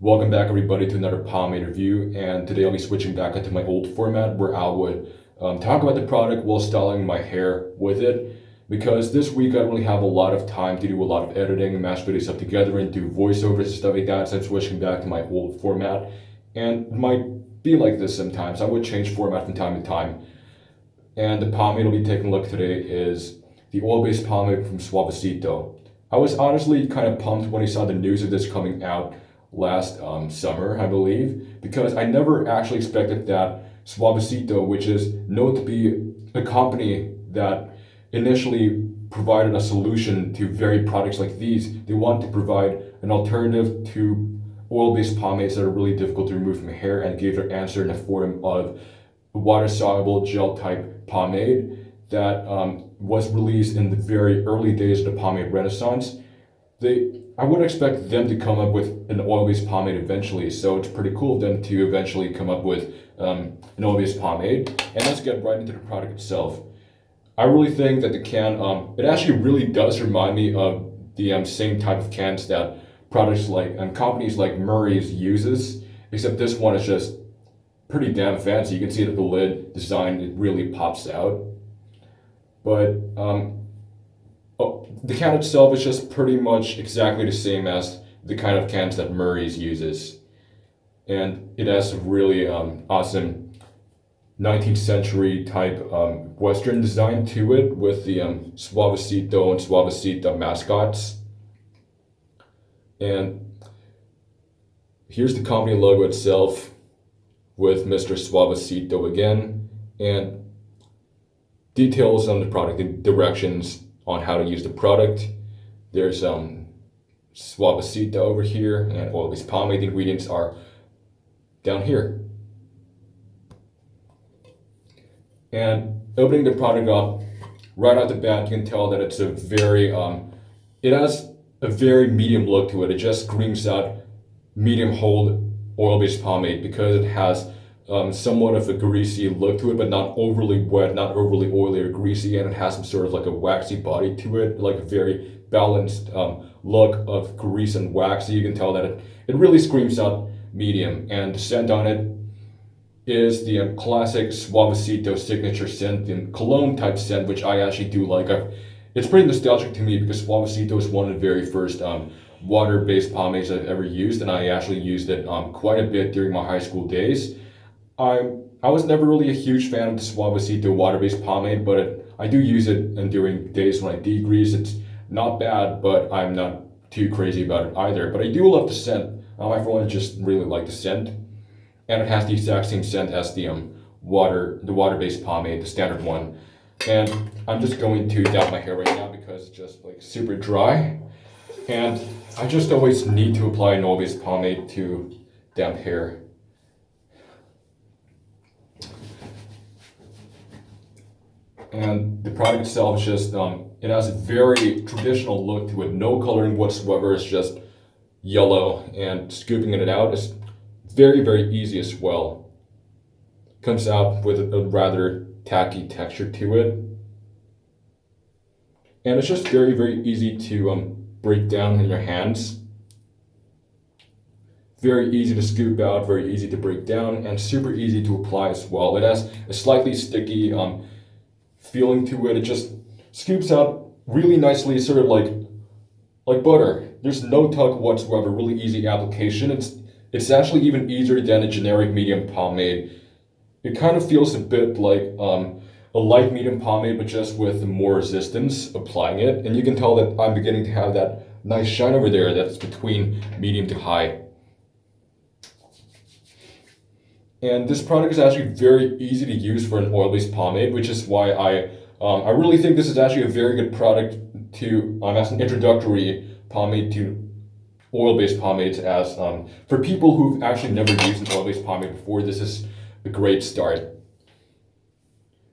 Welcome back everybody to another pomade review, and today I'll be switching back into my old format where I would talk about the product while styling my hair with it, because this week I don't really have a lot of time to do a lot of editing and mash videos up together and do voiceovers and stuff like that, so I'm switching back to my old format, and it might be like this sometimes. I would change format from time to time, and the pomade I'll be taking a look today is the oil-based pomade from Suavecito. I was honestly kind of pumped when I saw the news of this coming out last summer, I believe, because I never actually expected that Suavecito, which is known to be a company that initially provided a solution to varied products like these, they want to provide an alternative to oil-based pomades that are really difficult to remove from hair, and gave their answer in the form of water-soluble gel-type pomade that was released in the very early days of the pomade renaissance. I would expect them to come up with an oil-based pomade eventually, so it's pretty cool of them to eventually come up with an oil-based pomade. And let's get right into the product itself. I really think that the can, it actually really does remind me of the same type of cans that products like, companies like Murray's uses, except this one is just pretty damn fancy. You can see that the lid design, it really pops out. But the can itself is just pretty much exactly the same as the kind of cans that Murray's uses. And it has a really awesome 19th century type Western design to it, with the Suavecito and Suavecito mascots. And here's the company logo itself with Mr. Suavecito again, and details on the product and directions on how to use the product. There's Suavecito over here, and all these pomade ingredients are down here. And opening the product up, right out the bat, you can tell that it's a very, it has a very medium look to it. It just screams out medium hold oil-based pomade, because it has somewhat of a greasy look to it, but not overly wet, not overly oily or greasy, and it has some sort of like a waxy body to it, like a very balanced look of grease and wax. So you can tell that it really screams out medium. And the scent on it is the classic Suavecito signature scent, the cologne type scent, which I actually do like. It's pretty nostalgic to me, because Suavecito is one of the very first water-based pomades I've ever used, and I actually used it quite a bit during my high school days. I was never really a huge fan of the Suavecito water-based pomade, but I do use it, and during days when I degrease, it's not bad, but I'm not too crazy about it either. But I do love the scent. I for one just really like the scent, and it has the exact same scent as the water-based pomade, the standard one. And I'm just going to dab my hair right now, because it's just like super dry, and I just always need to apply an oil-based pomade to damp hair. And the product itself is just, it has a very traditional look to it, no coloring whatsoever. It's just yellow, and scooping it out is very, very easy as well. Comes out with a rather tacky texture to it. And it's just very, very easy to break down in your hands. Very easy to scoop out, very easy to break down, and super easy to apply as well. It has a slightly sticky feeling to it. It just scoops out really nicely, sort of like butter. There's no tug whatsoever. Really easy application. It's actually even easier than a generic medium pomade. It kind of feels a bit like a light medium pomade, but just with more resistance applying it. And you can tell that I'm beginning to have that nice shine over there that's between medium to high. And this product is actually very easy to use for an oil-based pomade, which is why I really think this is actually a very good product to as an introductory pomade to oil-based pomades. As for people who've actually never used an oil-based pomade before, this is a great start.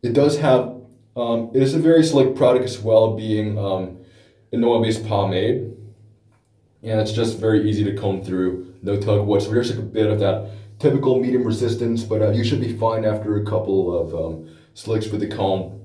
It does have, it is a very slick product as well, being an oil-based pomade, and it's just very easy to comb through, no tug whatsoever. There's a bit of that typical medium resistance, but you should be fine after a couple of slicks with the comb.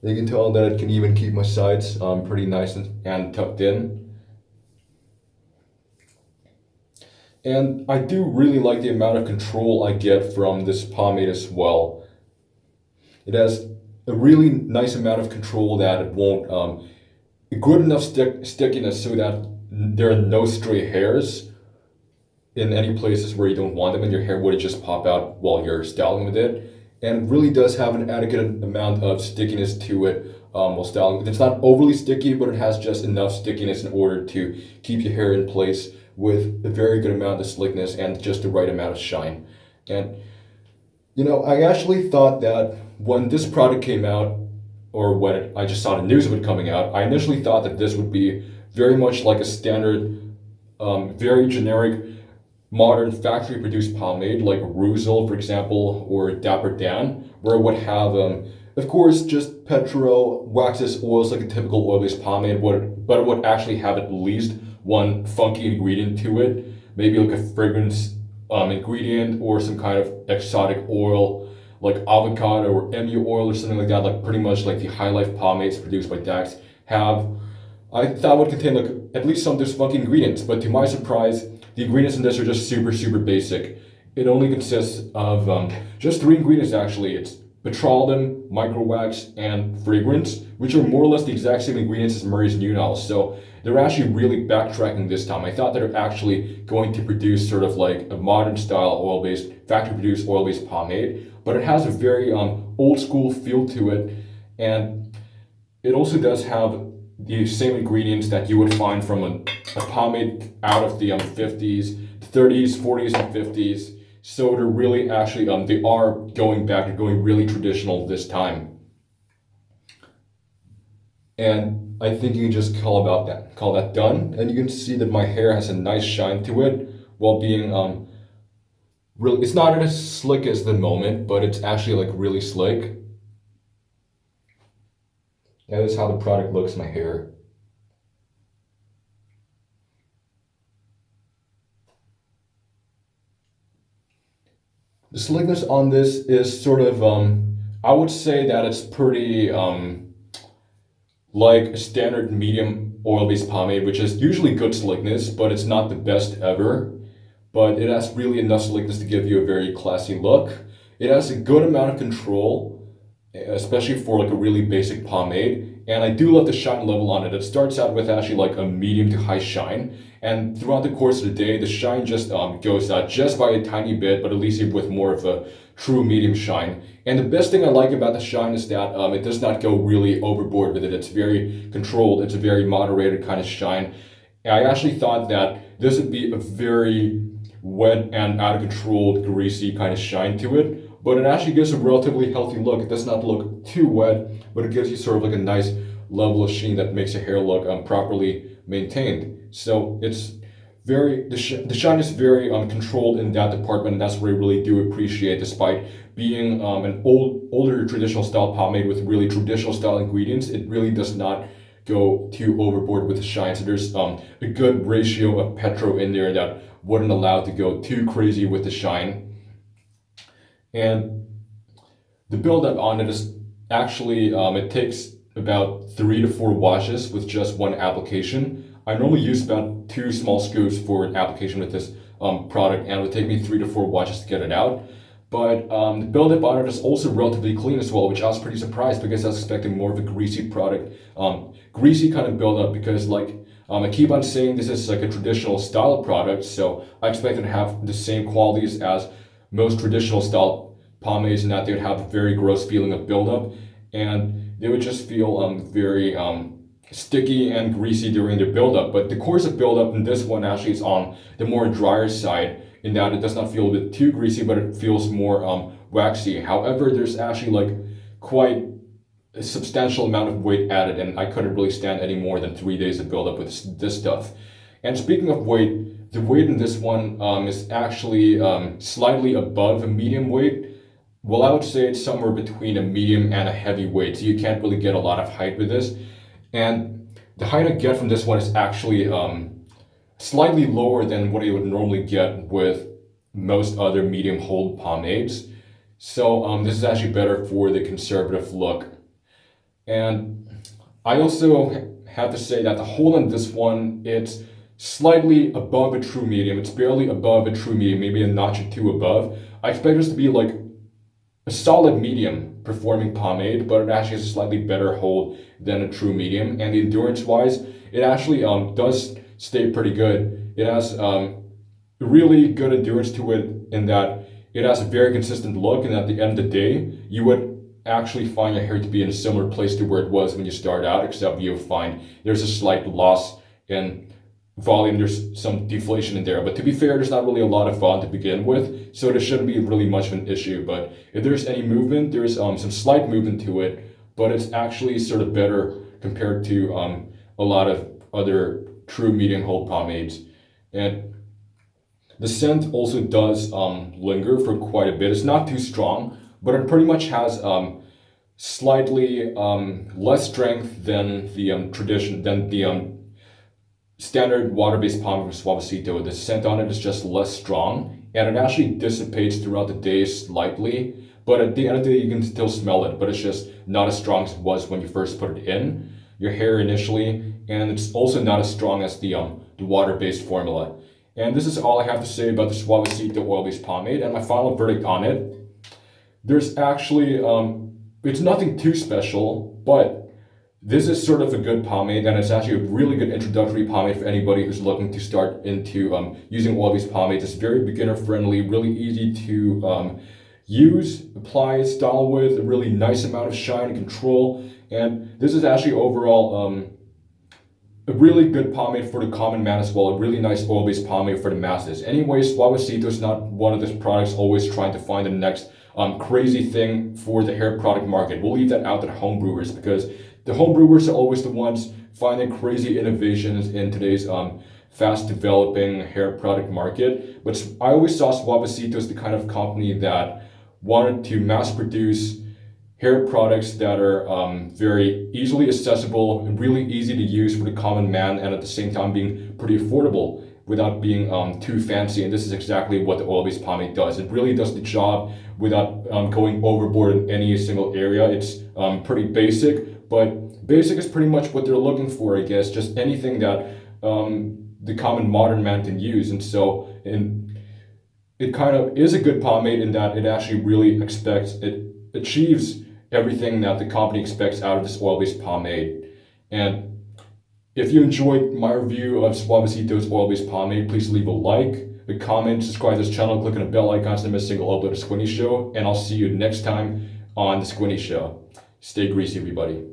You can tell that it can even keep my sides pretty nice and tucked in. And I do really like the amount of control I get from this pomade as well. It has a really nice amount of control that it won't, good enough stickiness so that there are no stray hairs in any places where you don't want them, and your hair wouldn't just pop out while you're styling with it. And it really does have an adequate amount of stickiness to it while styling. It's not overly sticky, but it has just enough stickiness in order to keep your hair in place with a very good amount of slickness and just the right amount of shine. And I actually thought that when this product came out, or when I just saw the news of it coming out, I initially thought that this would be very much like a standard, very generic, modern factory-produced pomade like Ruzel, for example, or Dapper Dan, where it would have, of course, just petrol, waxes, oils like a typical oil-based pomade, but it would actually have at least one funky ingredient to it, maybe like a fragrance ingredient or some kind of exotic oil like avocado or emu oil or something like that, like pretty much like the High Life pomades produced by Dax have. I thought would contain like at least some of those funky ingredients, but to my surprise, the ingredients in this are just super, super basic. It only consists of just three ingredients actually. It's petroleum, microwax, and fragrance, which are more or less the exact same ingredients as Murray's New Now. So they're actually really backtracking this time. I thought they were actually going to produce sort of like a modern style oil-based, factory-produced oil-based pomade, but it has a very old school feel to it, and it also does have the same ingredients that you would find from a pomade out of the 50s, 30s, 40s, and 50s. So they're really actually, they are going back and going really traditional this time. And I think you can just call that done. And you can see that my hair has a nice shine to it while being, really, it's not as slick as the moment, but it's actually like really slick. That is how the product looks in my hair. The slickness on this is sort of, I would say that it's pretty like a standard medium oil-based pomade, which is usually good slickness, but it's not the best ever. But it has really enough slickness to give you a very classy look. It has a good amount of control, especially for like a really basic pomade. And I do love the shine level on it. It starts out with actually like a medium to high shine. And throughout the course of the day, the shine just goes out just by a tiny bit, but it leaves you with more of a true medium shine. And the best thing I like about the shine is that it does not go really overboard with it. It's very controlled. It's a very moderated kind of shine. And I actually thought that this would be a very wet and out of control, greasy kind of shine to it, but it actually gives a relatively healthy look. It does not look too wet, but it gives you sort of like a nice level of sheen that makes your hair look properly maintained. So it's very, the shine is very controlled in that department, and that's what I really do appreciate, despite being an older traditional style pomade with really traditional style ingredients. It really does not go too overboard with the shine. So there's a good ratio of petro in there that wouldn't allow it to go too crazy with the shine. And the buildup on it is actually, it takes about 3 to 4 washes with just one application. I normally use about 2 small scoops for an application with this product, and it would take me 3 to 4 washes to get it out. But the buildup on it is also relatively clean as well, which I was pretty surprised because I was expecting more of a greasy product, greasy kind of buildup, because like I keep on saying this is like a traditional style product, so I expect it to have the same qualities as most traditional style pomades, in that they would have a very gross feeling of buildup, and they would just feel very sticky and greasy during the buildup. But the course of buildup in this one actually is on the more drier side, in that it does not feel a bit too greasy, but it feels more waxy. However, there's actually like quite a substantial amount of weight added, and I couldn't really stand any more than 3 days of buildup with this stuff. And speaking of weight, the weight in this one is actually slightly above a medium weight. Well, I would say it's somewhere between a medium and a heavy weight, so you can't really get a lot of height with this. And the height I get from this one is actually slightly lower than what you would normally get with most other medium hold pomades. So this is actually better for the conservative look. And I also have to say that the hold on this one, it's slightly above a true medium. It's barely above a true medium, maybe a notch or two above. I expect this to be like a solid medium performing pomade, but it actually has a slightly better hold than a true medium. And the endurance wise, it actually does stay pretty good. It has really good endurance to it in that it has a very consistent look, and at the end of the day, you would actually find your hair to be in a similar place to where it was when you start out, except you'll find there's a slight loss in volume, there's some deflation in there. But to be fair, there's not really a lot of volume to begin with, so there shouldn't be really much of an issue. But if there's any movement, there's some slight movement to it, but it's actually sort of better compared to a lot of other true medium hold pomades. And the scent also does linger for quite a bit. It's not too strong, but it pretty much has slightly less strength than the standard water-based pomade from Suavecito. The scent on it is just less strong, and it actually dissipates throughout the day slightly. But at the end of the day, you can still smell it, but it's just not as strong as it was when you first put it in your hair initially, and it's also not as strong as the water-based formula. And this is all I have to say about the Suavecito oil-based pomade. And my final verdict on it, there's actually, it's nothing too special, but this is sort of a good pomade, and it's actually a really good introductory pomade for anybody who's looking to start into using oil-based pomades. It's very beginner-friendly, really easy to use, apply, style with, a really nice amount of shine and control. And this is actually overall a really good pomade for the common man as well, a really nice oil-based pomade for the masses. Anyway, Suavecito is not one of those products always trying to find the next crazy thing for the hair product market. We'll leave that out to the home brewers, because the home brewers are always the ones finding crazy innovations in today's fast developing hair product market. But I always saw Suavecito as the kind of company that wanted to mass produce hair products that are very easily accessible and really easy to use for the common man, and at the same time being pretty affordable without being too fancy. And this is exactly what the oil-based pomade does. It really does the job without going overboard in any single area. It's pretty basic, but basic is pretty much what they're looking for, I guess. Just anything that the common modern man can use. And so it kind of is a good pomade in that it actually really achieves everything that the company expects out of this oil-based pomade. And if you enjoyed my review of Suavecito's oil-based pomade, please leave a like, a comment, subscribe to this channel, click on the bell icon so you don't miss a single upload of Squinty Show, and I'll see you next time on the Squinty Show. Stay greasy, everybody.